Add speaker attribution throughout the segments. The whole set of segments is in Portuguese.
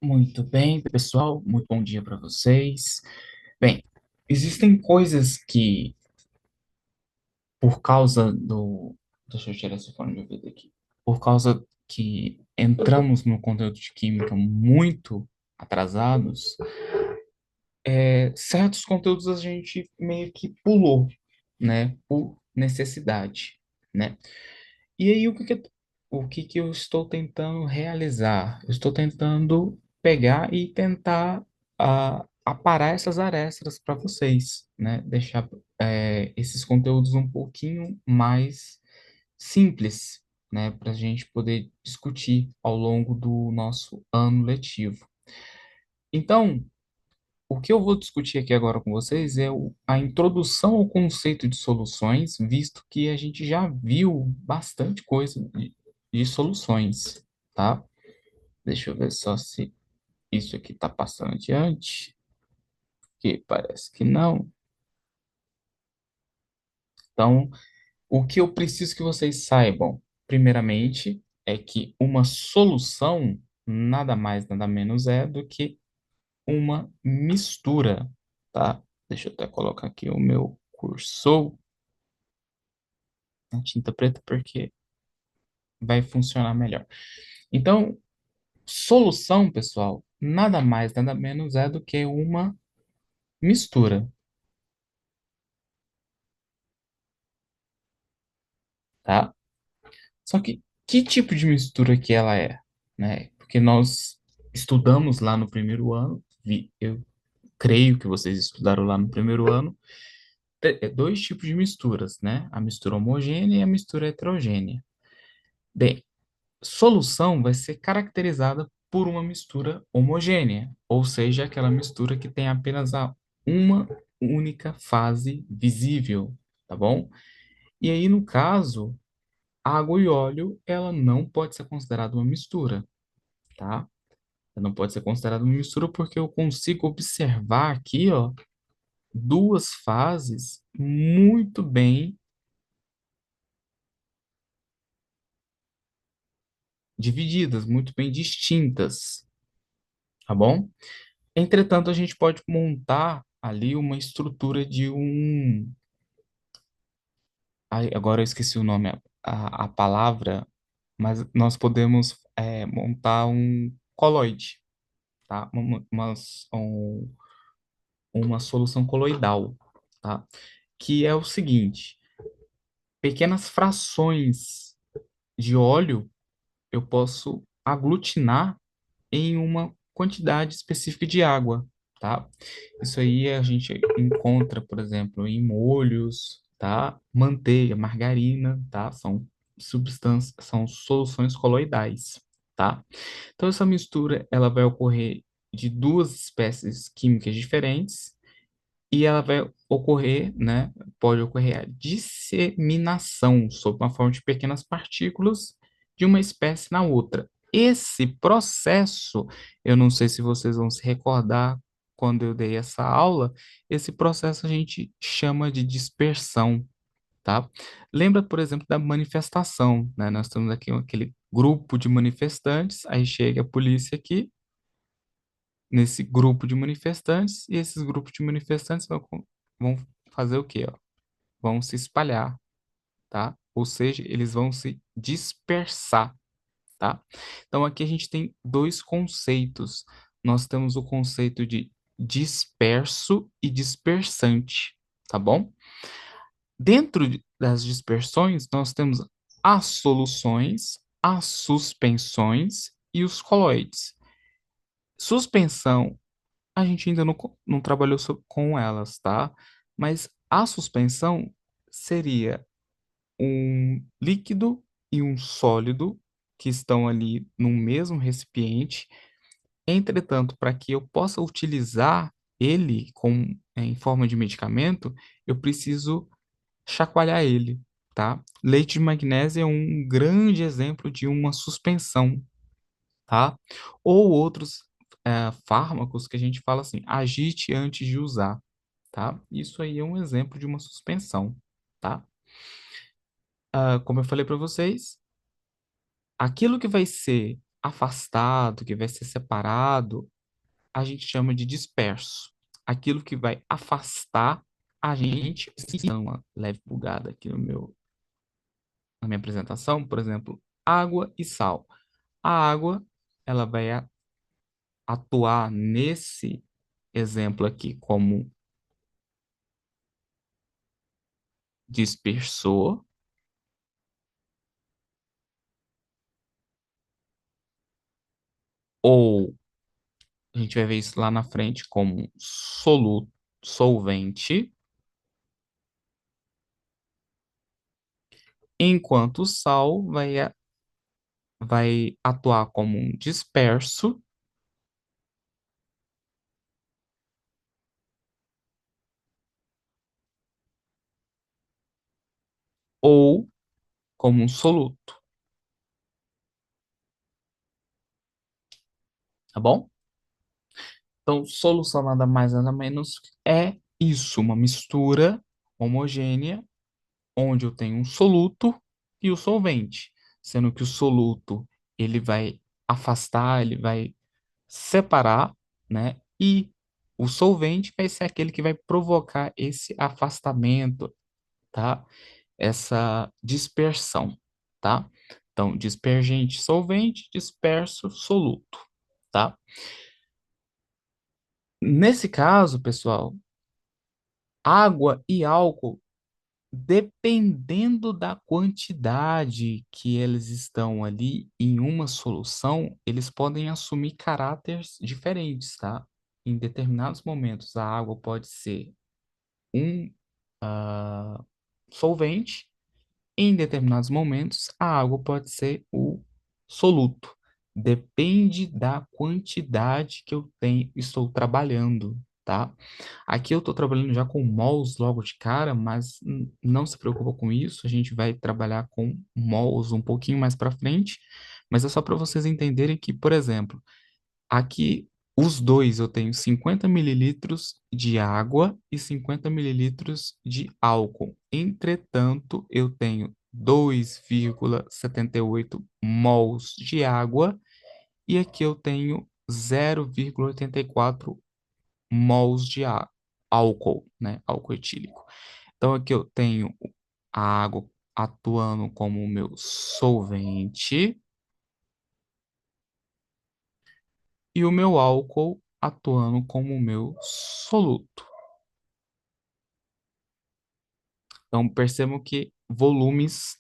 Speaker 1: Muito bem, pessoal. Muito bom dia para vocês. Bem, existem coisas que, por causa do. Deixa eu tirar esse fone de ouvido aqui. Por causa que entramos no conteúdo de química muito atrasados, certos conteúdos a gente meio que pulou, né? Por necessidade, né? E aí, o que que eu estou tentando realizar? Eu estou tentando pegar e tentar aparar essas arestas para vocês, né? Deixar esses conteúdos um pouquinho mais simples, né? Para a gente poder discutir ao longo do nosso ano letivo. Então, o que eu vou discutir aqui agora com vocês é a introdução ao conceito de soluções, visto que a gente já viu bastante coisa de soluções, tá? Deixa eu ver só se isso aqui está passando adiante, que parece que não. Então, o que eu preciso que vocês saibam, primeiramente, é que uma solução nada mais, nada menos é do que uma mistura, tá? Deixa eu até colocar aqui o meu cursor na tinta preta porque vai funcionar melhor. Então, solução, pessoal, nada mais, nada menos é do que uma mistura, tá? Só que tipo de mistura que ela é, né? Porque nós estudamos lá no primeiro ano, eu creio que vocês estudaram lá no primeiro ano, dois tipos de misturas, né? A mistura homogênea e a mistura heterogênea. Bem, solução vai ser caracterizada por uma mistura homogênea, ou seja, aquela mistura que tem apenas uma única fase visível, tá bom? E aí, no caso, água e óleo, ela não pode ser considerada uma mistura, tá? Ela não pode ser considerada uma mistura porque eu consigo observar aqui, ó, duas fases muito bem divididas, muito bem distintas, tá bom? Entretanto, a gente pode montar ali uma estrutura de um. Ai, agora eu esqueci o nome, a palavra, mas nós podemos montar um coloide, tá? Uma solução coloidal, tá? Que é o seguinte: pequenas frações de óleo eu posso aglutinar em uma quantidade específica de água, tá? Isso aí a gente encontra, por exemplo, em molhos, tá? Manteiga, margarina, tá? São substâncias, são soluções coloidais, tá? Então essa mistura, ela vai ocorrer de duas espécies químicas diferentes e ela vai ocorrer, né? Pode ocorrer a disseminação sob uma forma de pequenas partículas de uma espécie na outra. Esse processo, eu não sei se vocês vão se recordar quando eu dei essa aula, esse processo a gente chama de dispersão, tá? Lembra, por exemplo, da manifestação, né? Nós temos aqui aquele grupo de manifestantes, aí chega a polícia aqui, nesse grupo de manifestantes, e esses grupos de manifestantes vão fazer o quê, ó? Vão se espalhar, tá? Ou seja, eles vão se dispersar, tá? Então aqui a gente tem dois conceitos. Nós temos o conceito de disperso e dispersante, tá bom? Dentro das dispersões, nós temos as soluções, as suspensões e os coloides. Suspensão a gente ainda não trabalhou com elas, tá? Mas a suspensão seria um líquido e um sólido que estão ali no mesmo recipiente. Entretanto, para que eu possa utilizar ele em forma de medicamento, eu preciso chacoalhar ele, tá? Leite de magnésio é um grande exemplo de uma suspensão, tá? Ou outros fármacos que a gente fala assim, agite antes de usar, tá? Isso aí é um exemplo de uma suspensão, tá? Como eu falei para vocês, aquilo que vai ser afastado, que vai ser separado, a gente chama de disperso. Aquilo que vai afastar a gente, se dá uma leve bugada aqui na minha apresentação, por exemplo, água e sal. A água, ela vai atuar nesse exemplo aqui como dispersor, ou a gente vai ver isso lá na frente como solvente, enquanto o sal vai atuar como um disperso ou como um soluto, tá bom? Então, solução nada mais nada menos é isso, uma mistura homogênea onde eu tenho um soluto e o solvente, sendo que o soluto ele vai afastar, ele vai separar, né? E o solvente vai ser aquele que vai provocar esse afastamento, tá? Essa dispersão, tá? Então, dispergente, solvente, disperso, soluto, tá? Nesse caso, pessoal, água e álcool, dependendo da quantidade que eles estão ali em uma solução, eles podem assumir caráteres diferentes, tá? Em determinados momentos, a água pode ser um solvente, em determinados momentos, a água pode ser o soluto. Depende da quantidade que eu tenho, estou trabalhando, tá? Aqui eu estou trabalhando já com mols logo de cara, mas não se preocupa com isso. A gente vai trabalhar com mols um pouquinho mais para frente, mas é só para vocês entenderem que, por exemplo, aqui, os dois, eu tenho 50 mililitros de água e 50 mililitros de álcool. Entretanto, eu tenho 2,78 mols de água e aqui eu tenho 0,84 mols de álcool, né? Álcool etílico. Então, aqui eu tenho a água atuando como o meu solvente e o meu álcool atuando como o meu soluto. Então, percebam que volumes,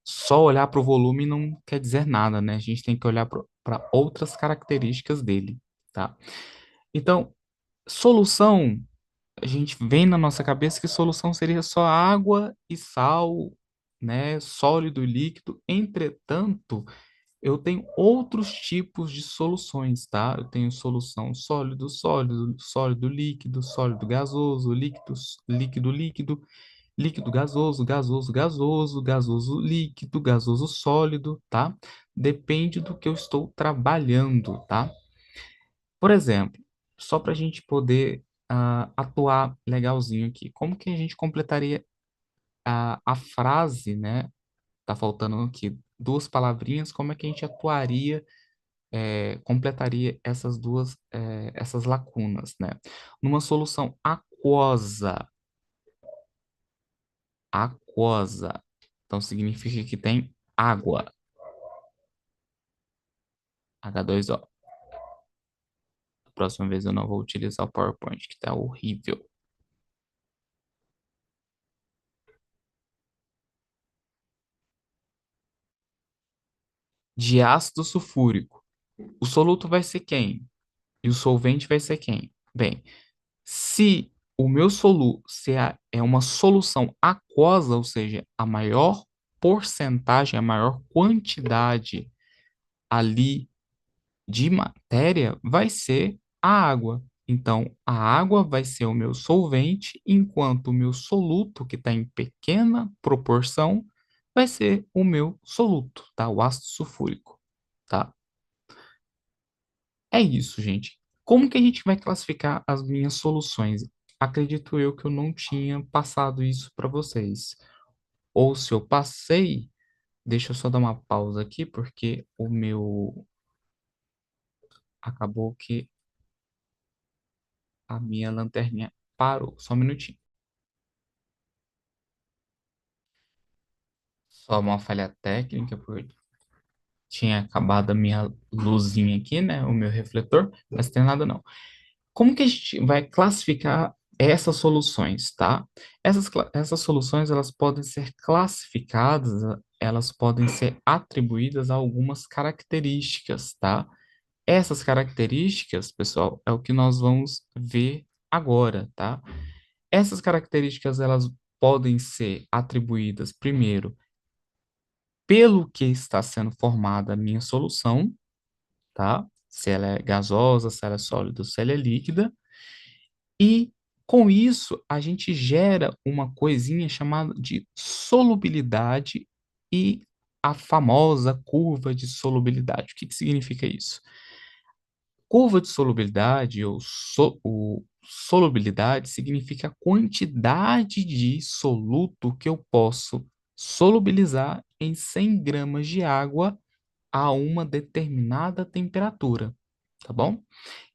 Speaker 1: só olhar para o volume não quer dizer nada, né? A gente tem que olhar para outras características dele, tá? Então, solução, a gente vem na nossa cabeça que solução seria só água e sal, né? Sólido e líquido. Entretanto, eu tenho outros tipos de soluções, tá? Eu tenho solução sólido, sólido, sólido, líquido, sólido, gasoso, líquido, líquido, líquido, líquido, gasoso, gasoso, gasoso, gasoso, líquido, gasoso, sólido, tá? Depende do que eu estou trabalhando, tá? Por exemplo, só para a gente poder atuar legalzinho aqui, como que a gente completaria a frase, né? Tá faltando aqui duas palavrinhas, como é que a gente atuaria completaria essas duas, essas lacunas, né? Numa solução aquosa, aquosa, então significa que tem água, H2O. A próxima vez eu não vou utilizar o PowerPoint, que tá horrível. De ácido sulfúrico, o soluto vai ser quem? E o solvente vai ser quem? Bem, se o meu soluto é uma solução aquosa, ou seja, a maior porcentagem, a maior quantidade ali de matéria vai ser a água. Então, a água vai ser o meu solvente, enquanto o meu soluto, que está em pequena proporção, vai ser o meu soluto, tá? O ácido sulfúrico, tá? É isso, gente. Como que a gente vai classificar as minhas soluções? Acredito eu que eu não tinha passado isso para vocês. Ou se eu passei, deixa eu só dar uma pausa aqui, porque o meu Acabou que a minha lanterninha parou. Só um minutinho. Só uma falha técnica, porque tinha acabado a minha luzinha aqui, né? O meu refletor, mas tem nada não. Como que a gente vai classificar essas soluções, tá? Essas soluções, elas podem ser classificadas, elas podem ser atribuídas a algumas características, tá? Essas características, pessoal, é o que nós vamos ver agora, tá? Essas características, elas podem ser atribuídas, primeiro, pelo que está sendo formada a minha solução, tá? Se ela é gasosa, se ela é sólida, se ela é líquida. E com isso, a gente gera uma coisinha chamada de solubilidade e a famosa curva de solubilidade. O que que significa isso? Curva de solubilidade ou solubilidade significa a quantidade de soluto que eu posso solubilizar em 100 gramas de água a uma determinada temperatura, tá bom?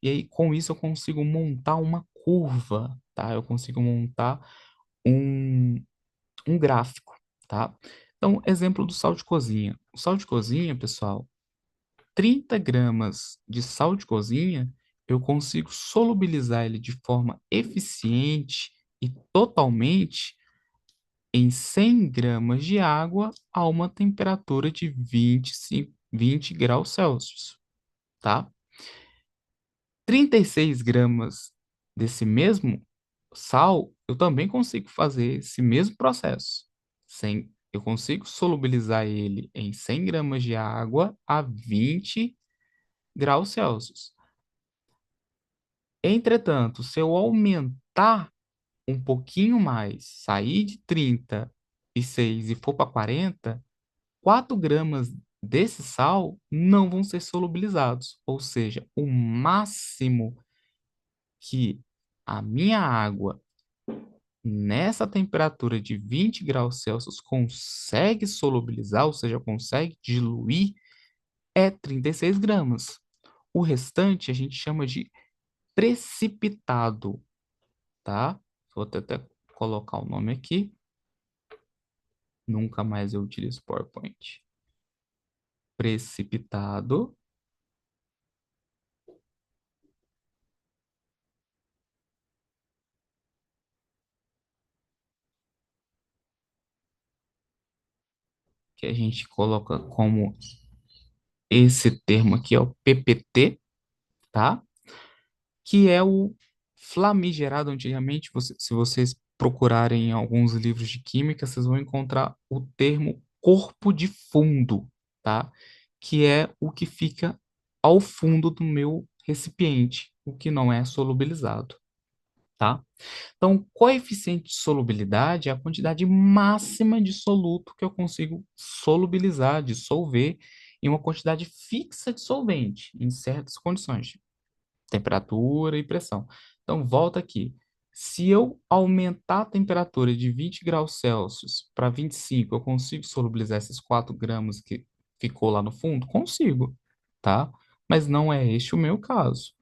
Speaker 1: E aí, com isso, eu consigo montar uma curva, tá? Eu consigo montar um, um gráfico, tá? Então, exemplo do sal de cozinha. O sal de cozinha, pessoal, 30 gramas de sal de cozinha, eu consigo solubilizar ele de forma eficiente e totalmente em 100 gramas de água a uma temperatura de 20 graus Celsius, tá? 36 gramas desse mesmo sal, eu também consigo fazer esse mesmo processo. Eu consigo solubilizar ele em 100 gramas de água a 20 graus Celsius. Entretanto, se eu aumentar um pouquinho mais, sair de 36 e for para 40, 4 gramas desse sal não vão ser solubilizados. Ou seja, o máximo que a minha água, nessa temperatura de 20 graus Celsius, consegue solubilizar, ou seja, consegue diluir, é 36 gramas. O restante a gente chama de precipitado, tá? Vou até colocar o nome aqui. Nunca mais eu utilizo PowerPoint. Precipitado, que a gente coloca como esse termo aqui, ó, PPT, tá? Que é o flamigerado antigamente. Se vocês procurarem em alguns livros de química, vocês vão encontrar o termo corpo de fundo, tá? Que é o que fica ao fundo do meu recipiente, o que não é solubilizado, tá? Então, coeficiente de solubilidade é a quantidade máxima de soluto que eu consigo solubilizar, dissolver em uma quantidade fixa de solvente, em certas condições, temperatura e pressão. Então, volta aqui. Se eu aumentar a temperatura de 20 graus Celsius para 25, eu consigo solubilizar esses 4 gramas que ficou lá no fundo? Consigo, tá? Mas não é este o meu caso,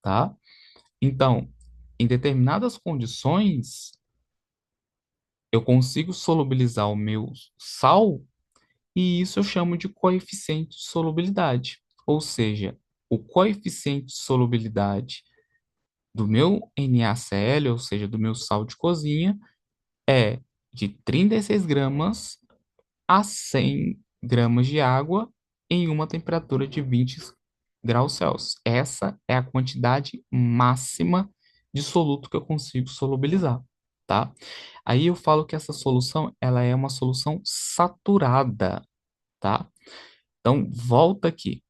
Speaker 1: tá? Então, em determinadas condições, eu consigo solubilizar o meu sal e isso eu chamo de coeficiente de solubilidade. Ou seja, o coeficiente de solubilidade do meu NaCl, ou seja, do meu sal de cozinha, é de 36 gramas a 100 gramas de água em uma temperatura de 20 graus Celsius. Essa é a quantidade máxima de soluto que eu consigo solubilizar, tá? Aí eu falo que essa solução, ela é uma solução saturada, tá? Então, volta aqui.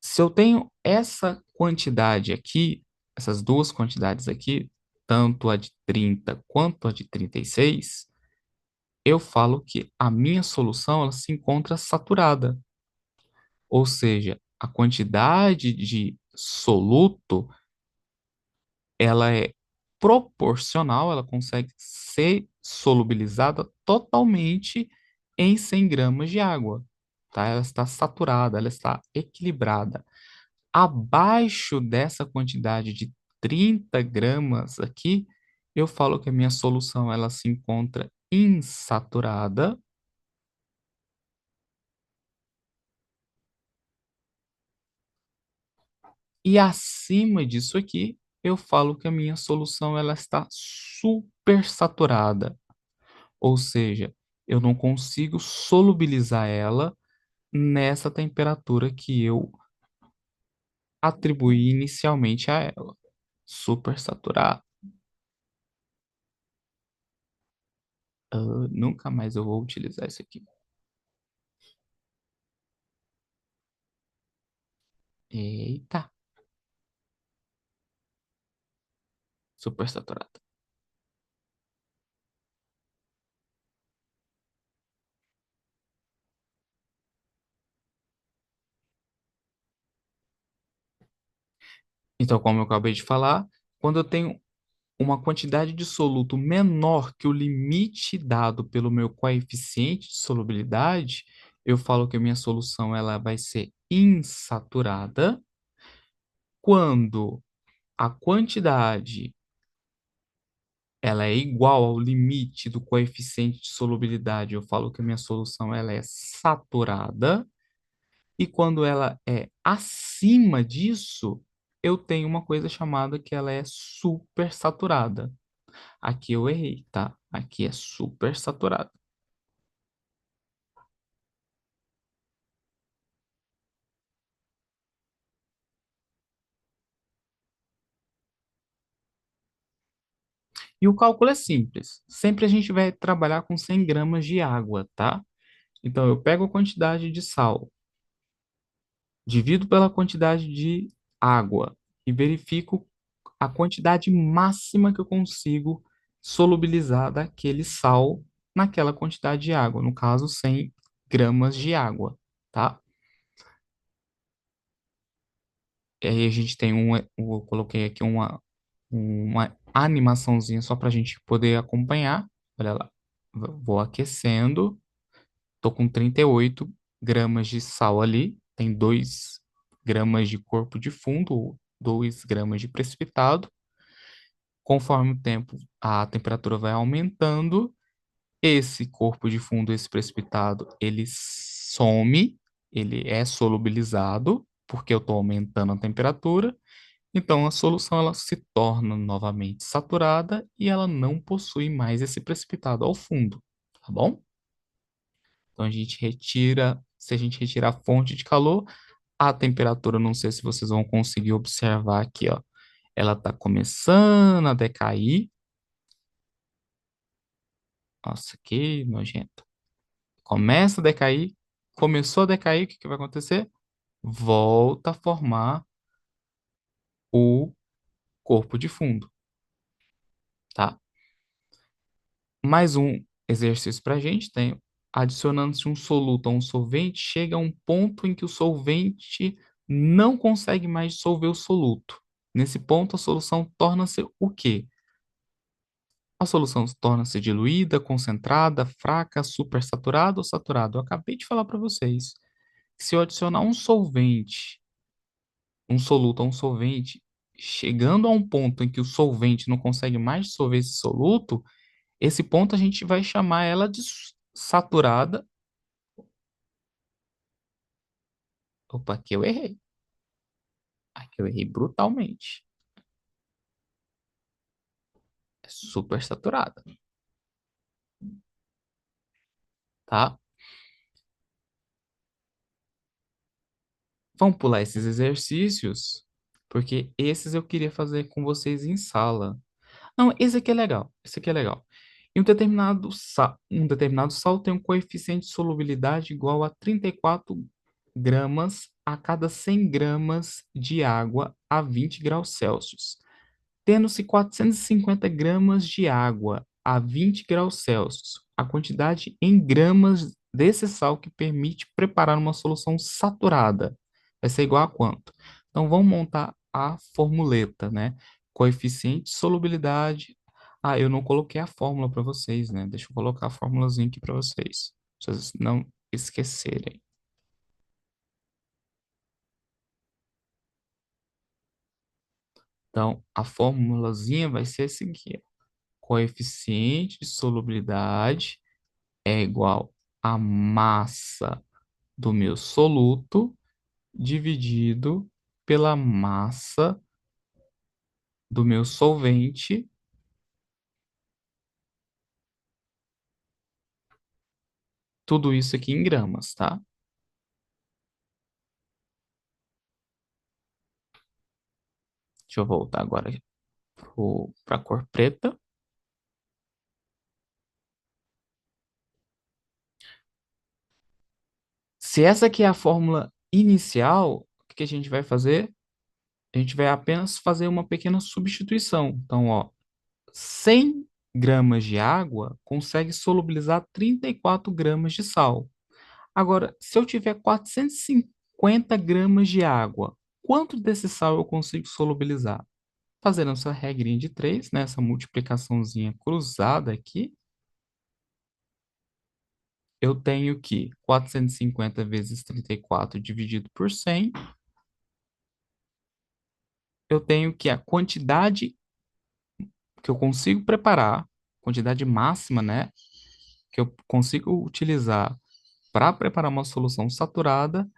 Speaker 1: Se eu tenho essa quantidade aqui, essas duas quantidades aqui, tanto a de 30 quanto a de 36, eu falo que a minha solução ela se encontra saturada. Ou seja, a quantidade de soluto, ela é proporcional, ela consegue ser solubilizada totalmente em 100 gramas de água, tá? Ela está saturada, ela está equilibrada. Abaixo dessa quantidade de 30 gramas aqui, eu falo que a minha solução ela se encontra insaturada. E acima disso aqui, eu falo que a minha solução ela está supersaturada. Ou seja, eu não consigo solubilizar ela nessa temperatura que eu atribuí inicialmente a ela. Supersaturada. Nunca mais eu vou utilizar isso aqui. Eita, supersaturada. Então, como eu acabei de falar, quando eu tenho uma quantidade de soluto menor que o limite dado pelo meu coeficiente de solubilidade, eu falo que a minha solução ela vai ser insaturada. Quando a quantidade ela é igual ao limite do coeficiente de solubilidade, eu falo que a minha solução ela é saturada. E quando ela é acima disso, eu tenho uma coisa chamada que ela é supersaturada. Aqui eu errei, tá? Aqui é supersaturada. E o cálculo é simples. Sempre a gente vai trabalhar com 100 gramas de água, tá? Então eu pego a quantidade de sal, divido pela quantidade de água e verifico a quantidade máxima que eu consigo solubilizar daquele sal naquela quantidade de água, no caso 100 gramas de água, tá? E aí a gente tem eu coloquei aqui uma animaçãozinha só para a gente poder acompanhar. Olha lá, vou aquecendo, tô com 38 gramas de sal ali, tem 2 gramas de corpo de fundo, 2 gramas de precipitado. Conforme o tempo, a temperatura vai aumentando, esse corpo de fundo, esse precipitado, ele some, ele é solubilizado, porque eu estou aumentando a temperatura. Então, a solução ela se torna novamente saturada e ela não possui mais esse precipitado ao fundo, tá bom? Então, a gente retira, se a gente retirar a fonte de calor, a temperatura, não sei se vocês vão conseguir observar aqui, ó, ela está começando a decair. Nossa, que nojento. Começa a decair, começou a decair, o que que vai acontecer? Volta a formar o corpo de fundo, tá? Mais um exercício para a gente tem, adicionando-se um soluto a um solvente, chega a um ponto em que o solvente não consegue mais dissolver o soluto. Nesse ponto, a solução torna-se o quê? A solução torna-se diluída, concentrada, fraca, supersaturada ou saturada. Eu acabei de falar para vocês. Se eu adicionar um solvente, um soluto a um solvente, chegando a um ponto em que o solvente não consegue mais dissolver esse soluto, esse ponto a gente vai chamar ela de saturada. Opa, aqui eu errei. Aqui eu errei brutalmente. É super saturada, tá? Vamos pular esses exercícios, porque esses eu queria fazer com vocês em sala. Não, esse aqui é legal. Esse aqui é legal. Em um determinado sal tem um coeficiente de solubilidade igual a 34 gramas a cada 100 gramas de água a 20 graus Celsius. Tendo-se 450 gramas de água a 20 graus Celsius, a quantidade em gramas desse sal que permite preparar uma solução saturada vai ser igual a quanto? Então, vamos montar a formuleta, né? Coeficiente de solubilidade. Ah, eu não coloquei a fórmula para vocês, né? Deixa eu colocar a fórmulazinha aqui para vocês, pra vocês não esquecerem. Então, a formulazinha vai ser a seguinte: coeficiente de solubilidade é igual a massa do meu soluto dividido pela massa do meu solvente, tudo isso aqui em gramas, tá? Deixa eu voltar agora para a cor preta. Se essa aqui é a fórmula inicial, o que que a gente vai fazer? A gente vai apenas fazer uma pequena substituição. Então, ó, 100 gramas de água consegue solubilizar 34 gramas de sal. Agora, se eu tiver 450 gramas de água, quanto desse sal eu consigo solubilizar? Fazendo essa regrinha de 3, né, essa multiplicaçãozinha cruzada aqui, eu tenho que 450 vezes 34 dividido por 100, eu tenho que a quantidade que eu consigo preparar, quantidade máxima, né, que eu consigo utilizar para preparar uma solução saturada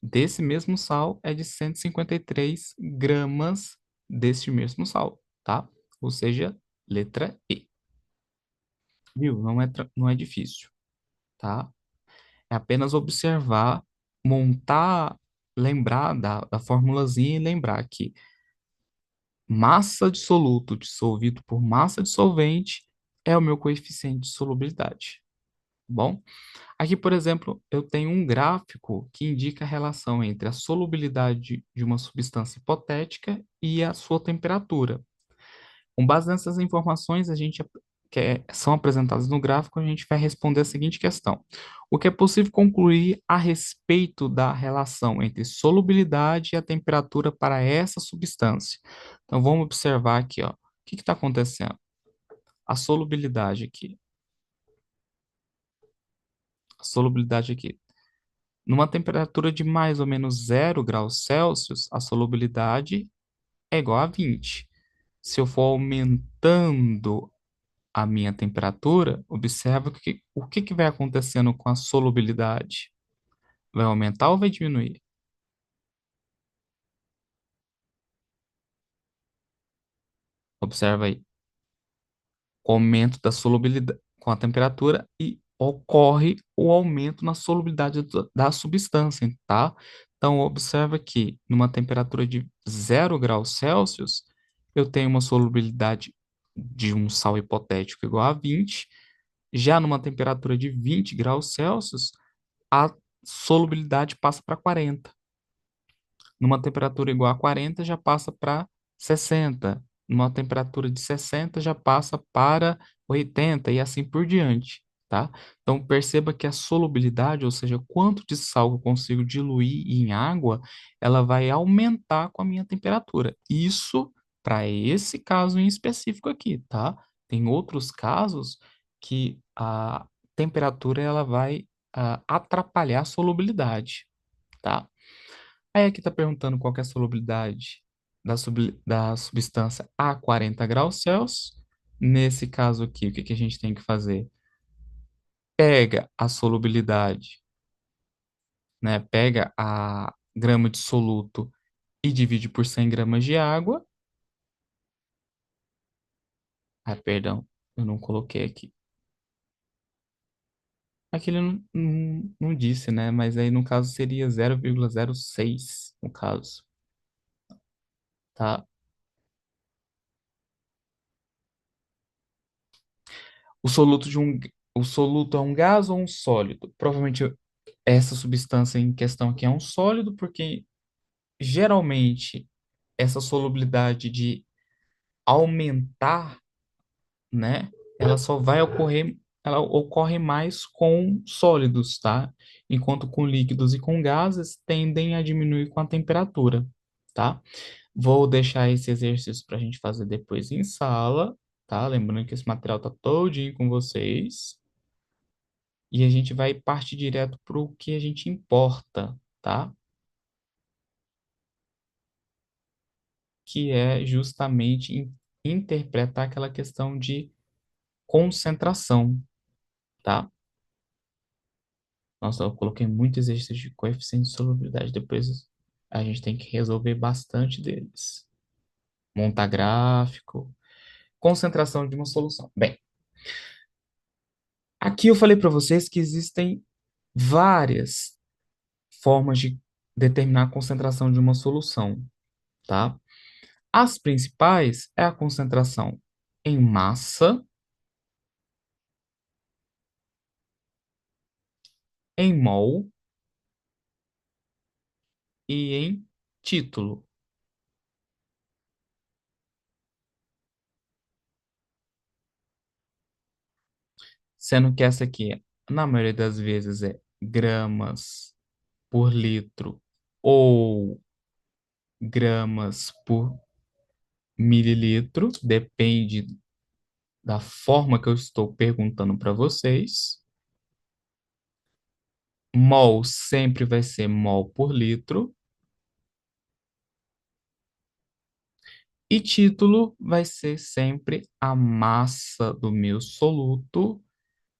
Speaker 1: desse mesmo sal é de 153 gramas deste mesmo sal, tá? Ou seja, letra E. Viu? Não é difícil, tá? É apenas observar, montar, lembrar da formulazinha e lembrar que massa de soluto dissolvido por massa de solvente é o meu coeficiente de solubilidade, tá bom? Aqui, por exemplo, eu tenho um gráfico que indica a relação entre a solubilidade de uma substância hipotética e a sua temperatura. Com base nessas informações, são apresentadas no gráfico, a gente vai responder a seguinte questão: o que é possível concluir a respeito da relação entre solubilidade e a temperatura para essa substância? Então, vamos observar aqui, ó, o que está acontecendo? A solubilidade aqui, a solubilidade aqui. Numa temperatura de mais ou menos 0 graus Celsius, a solubilidade é igual a 20. Se eu for aumentando a minha temperatura, observa o que que vai acontecendo com a solubilidade. Vai aumentar ou vai diminuir? Observa aí. O aumento da solubilidade com a temperatura e ocorre o aumento na solubilidade da substância, tá? Então, observa que numa temperatura de 0 graus Celsius, eu tenho uma solubilidade de um sal hipotético igual a 20. Já numa temperatura de 20 graus Celsius, a solubilidade passa para 40. Numa temperatura igual a 40, já passa para 60. Numa temperatura de 60, já passa para 80 e assim por diante, tá? Então, perceba que a solubilidade, ou seja, quanto de sal eu consigo diluir em água, ela vai aumentar com a minha temperatura. Isso para esse caso em específico aqui, tá? Tem outros casos que a temperatura ela vai atrapalhar a solubilidade, tá? Aí aqui está perguntando qual que é a solubilidade da substância a 40 graus Celsius. Nesse caso aqui, o que que a gente tem que fazer? Pega a solubilidade, né? Pega a grama de soluto e divide por 100 gramas de água. Ah, perdão, eu não coloquei aqui. Aqui ele não disse, né? Mas aí no caso seria 0,06 no caso, tá? O soluto de um, o soluto é um gás ou um sólido? Provavelmente essa substância em questão aqui é um sólido, porque geralmente essa solubilidade de aumentar, né, ela ocorre mais com sólidos, tá? Enquanto com líquidos e com gases tendem a diminuir com a temperatura, tá? Vou deixar esse exercício para a gente fazer depois em sala, tá? Lembrando que esse material tá todinho com vocês. E a gente vai partir direto para o que a gente importa, tá? que é justamente interpretar aquela questão de concentração, tá? Nossa, eu coloquei muito exercício de coeficiente de solubilidade. Depois a gente tem que resolver bastante deles. Montar gráfico, concentração de uma solução. Bem, aqui eu falei para vocês que existem várias formas de determinar a concentração de uma solução, tá? As principais é a concentração em massa, em mol e em título. Sendo que essa aqui, na maioria das vezes, é gramas por litro ou gramas por mililitro, depende da forma que eu estou perguntando para vocês. Mol sempre vai ser mol por litro e título vai ser sempre a massa do meu soluto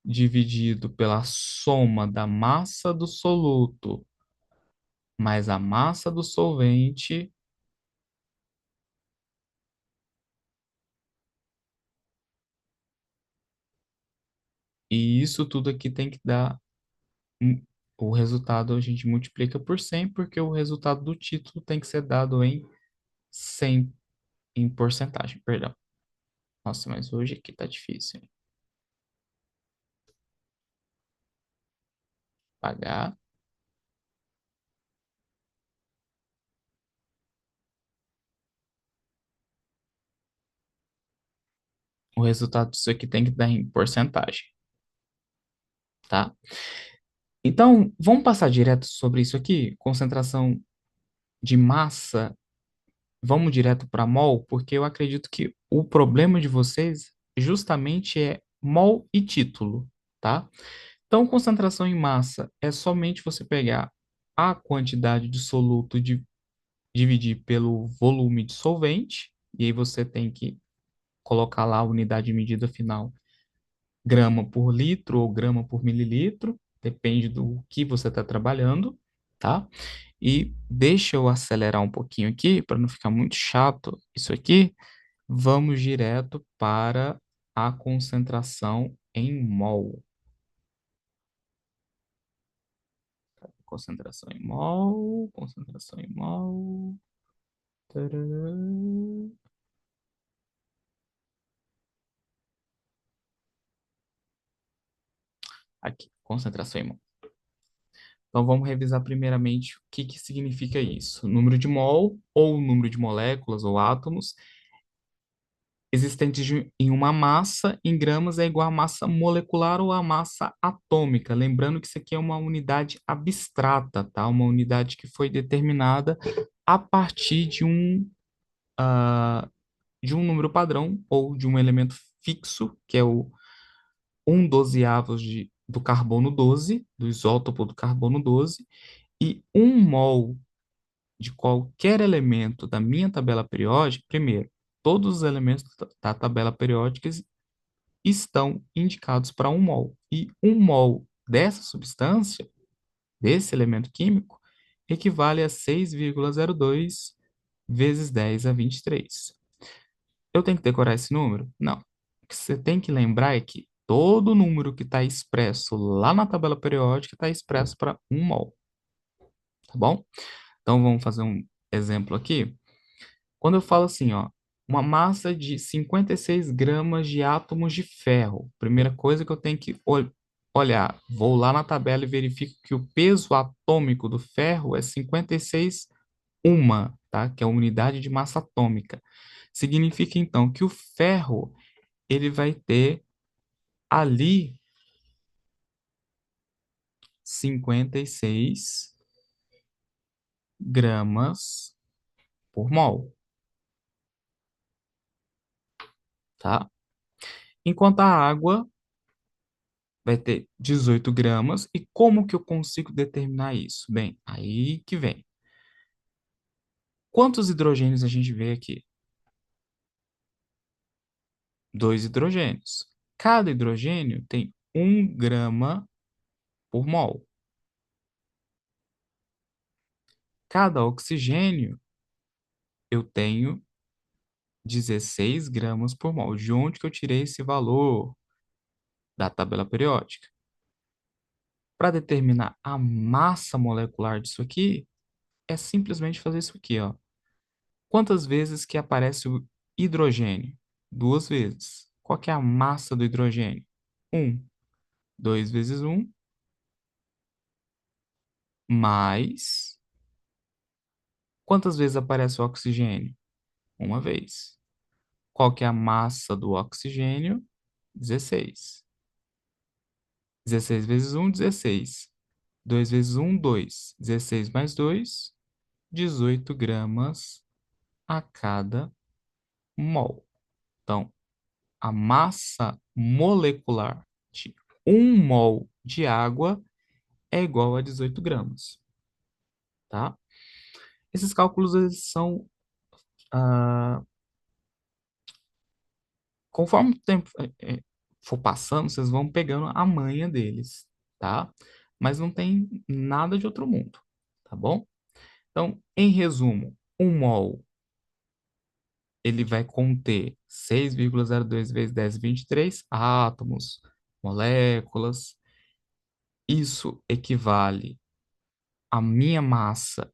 Speaker 1: dividido pela soma da massa do soluto mais a massa do solvente, e isso tudo aqui tem que dar o resultado a gente multiplica por 100 porque o resultado do título tem que ser dado em 100 em porcentagem, perdão. Nossa, mas hoje aqui tá difícil, hein? Pagar. O resultado disso aqui tem que dar em porcentagem, tá? Então, vamos passar direto sobre isso aqui, concentração de massa. Vamos direto para mol, porque eu acredito que o problema de vocês justamente é mol e título, tá? Então, concentração em massa é somente você pegar a quantidade de soluto dividir pelo volume de solvente, e aí você tem que colocar lá a unidade de medida final, grama por litro ou grama por mililitro, depende do que você está trabalhando, tá? E deixa eu acelerar um pouquinho aqui, para não ficar muito chato isso aqui. Vamos direto para a concentração em mol. Concentração em mol, concentração em mol. Tarará. Aqui, concentração em mol. Então vamos revisar primeiramente o que que significa isso. Número de mol ou número de moléculas ou átomos existentes em uma massa em gramas é igual à massa molecular ou à massa atômica. Lembrando que isso aqui é uma unidade abstrata, tá? Uma unidade que foi determinada a partir de um número padrão ou de um elemento fixo, que é o 1/12 do carbono 12, do isótopo do carbono 12, e um mol de qualquer elemento da minha tabela periódica. Primeiro, todos os elementos da tabela periódica estão indicados para um mol. E um mol dessa substância, desse elemento químico, equivale a 6,02 vezes 10 a 23. Eu tenho que decorar esse número? Não. O que você tem que lembrar é que todo número que está expresso lá na tabela periódica está expresso para um mol, tá bom? Então vamos fazer um exemplo aqui. Quando eu falo assim, ó, uma massa de 56 gramas de átomos de ferro, primeira coisa que eu tenho que olhar, vou lá na tabela e verifico que o peso atômico do ferro é 56 uma, tá? Que é a unidade de massa atômica. Significa então que o ferro ele vai ter ali 56 gramas por mol, tá? Enquanto a água vai ter 18 gramas. E como que eu consigo determinar isso? Bem, aí que vem. Quantos hidrogênios a gente vê aqui? Dois hidrogênios. Cada hidrogênio tem 1 grama por mol. Cada oxigênio eu tenho 16 gramas por mol. De onde que eu tirei esse valor? Da tabela periódica. Para determinar a massa molecular disso aqui, é simplesmente fazer isso aqui, ó. Quantas vezes que aparece o hidrogênio? Duas vezes. Qual que é a massa do hidrogênio? Um. 2 vezes um, mais... Quantas vezes aparece o oxigênio? Uma vez. Qual que é a massa do oxigênio? 16. 16 vezes um, 16. 2 vezes um, 2. 16 mais 2, 18 gramas a cada mol. Então, a massa molecular de 1 mol de água é igual a 18 gramas, tá? Esses cálculos, eles são, ah, conforme o tempo for passando, vocês vão pegando a manha deles, tá? Mas não tem nada de outro mundo, tá bom? Então, em resumo, 1 mol ele vai conter 6,02 vezes 10 23 átomos, moléculas. Isso equivale à minha massa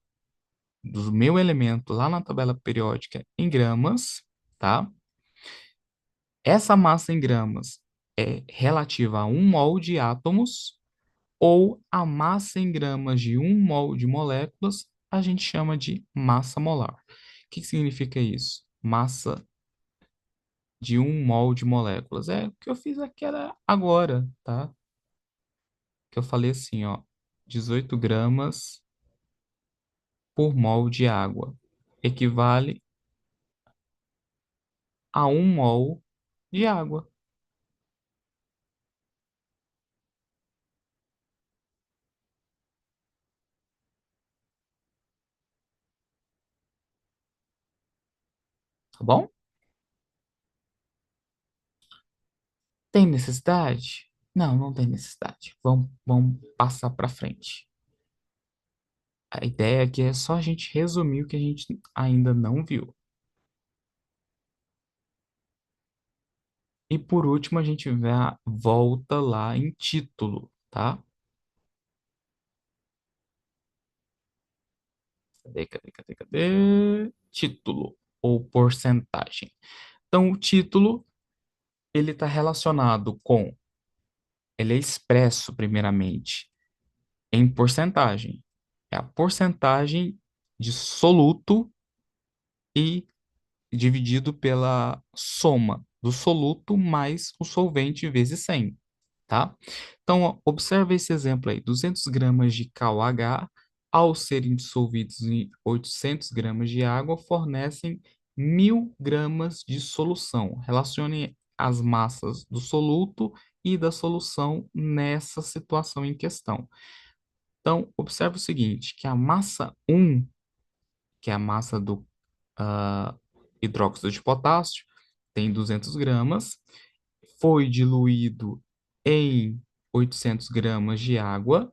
Speaker 1: do meu elemento lá na tabela periódica em gramas, tá? Essa massa em gramas é relativa a 1 mol de átomos ou a massa em gramas de 1 mol de moléculas, a gente chama de massa molar. O que significa isso? Massa de 1 mol de moléculas. É o que eu fiz aqui era agora, tá? Que eu falei assim, ó, 18 gramas por mol de água equivale a 1 mol de água, tá bom? Tem necessidade? Não, não tem necessidade. Vamos passar para frente. A ideia aqui é só a gente resumir o que a gente ainda não viu. E por último, a gente volta lá em título, tá? Cadê? Título ou porcentagem. Então, o título, ele está relacionado com, ele é expresso, primeiramente, em porcentagem. É a porcentagem de soluto e dividido pela soma do soluto mais o solvente vezes 100, tá? Então, ó, observa esse exemplo aí. 200 gramas de KOH, ao serem dissolvidos em 800 gramas de água, fornecem 1.000 gramas de solução. Relacione as massas do soluto e da solução nessa situação em questão. Então, observe o seguinte, que a massa 1, que é a massa do ah, hidróxido de potássio, tem 200 gramas, foi diluído em 800 gramas de água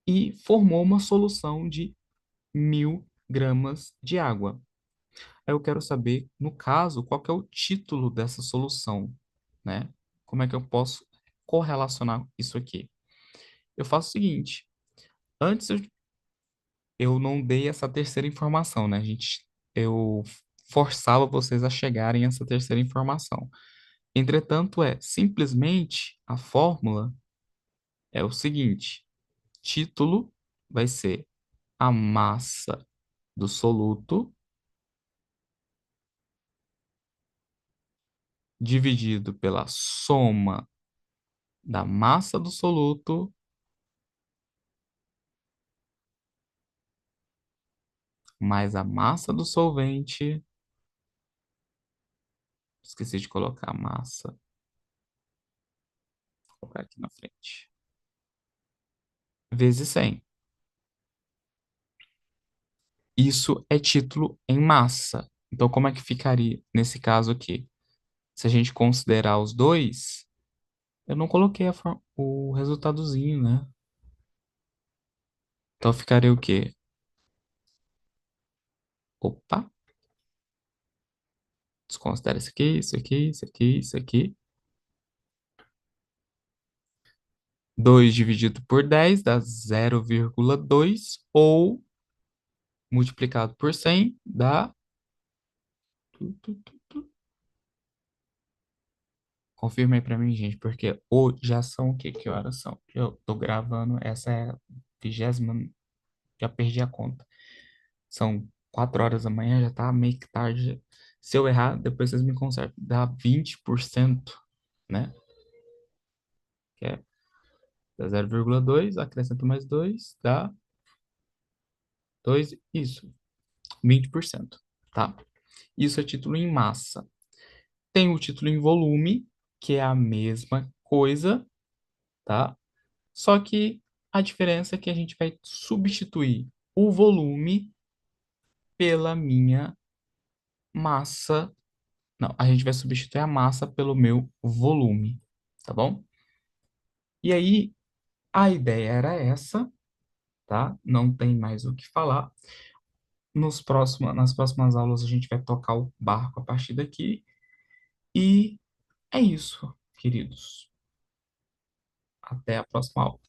Speaker 1: e formou uma solução de 1.000 gramas de água. Aí eu quero saber, no caso, qual que é o título dessa solução, né? Como é que eu posso correlacionar isso aqui? Eu faço o seguinte, antes eu não dei essa terceira informação, né? Eu forçava vocês a chegarem a essa terceira informação. Entretanto, simplesmente a fórmula é o seguinte: título vai ser a massa do soluto dividido pela soma da massa do soluto mais a massa do solvente. Esqueci de colocar a massa. Vou colocar aqui na frente. Vezes 100. Isso é título em massa. Então, como é que ficaria nesse caso aqui? Se a gente considerar os dois, eu não coloquei o resultadozinho, né? Então, ficaria o quê? Opa, desconsidera isso aqui, isso aqui, isso aqui, isso aqui. 2 dividido por 10 dá 0,2 ou multiplicado por 100 dá. Confirma aí pra mim, gente, porque já são o quê? Que horas são? Eu tô gravando, essa é a 20ª, já perdi a conta. São 4 horas da manhã, já tá meio que tarde. Se eu errar, depois vocês me consertam. Dá 20%, né? Que é dá 0,2, acrescenta mais 2 dá 2 isso, 20%, tá? Isso é título em massa. Tem o título em volume, que é a mesma coisa, tá? Só que a diferença é que a gente vai substituir o volume pela minha massa. Não, a gente vai substituir a massa pelo meu volume, tá bom? E aí, a ideia era essa, tá? Não tem mais o que falar. Nas próximas aulas, a gente vai tocar o barco a partir daqui. E é isso, queridos. Até a próxima aula.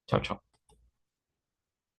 Speaker 1: Tchau, tchau.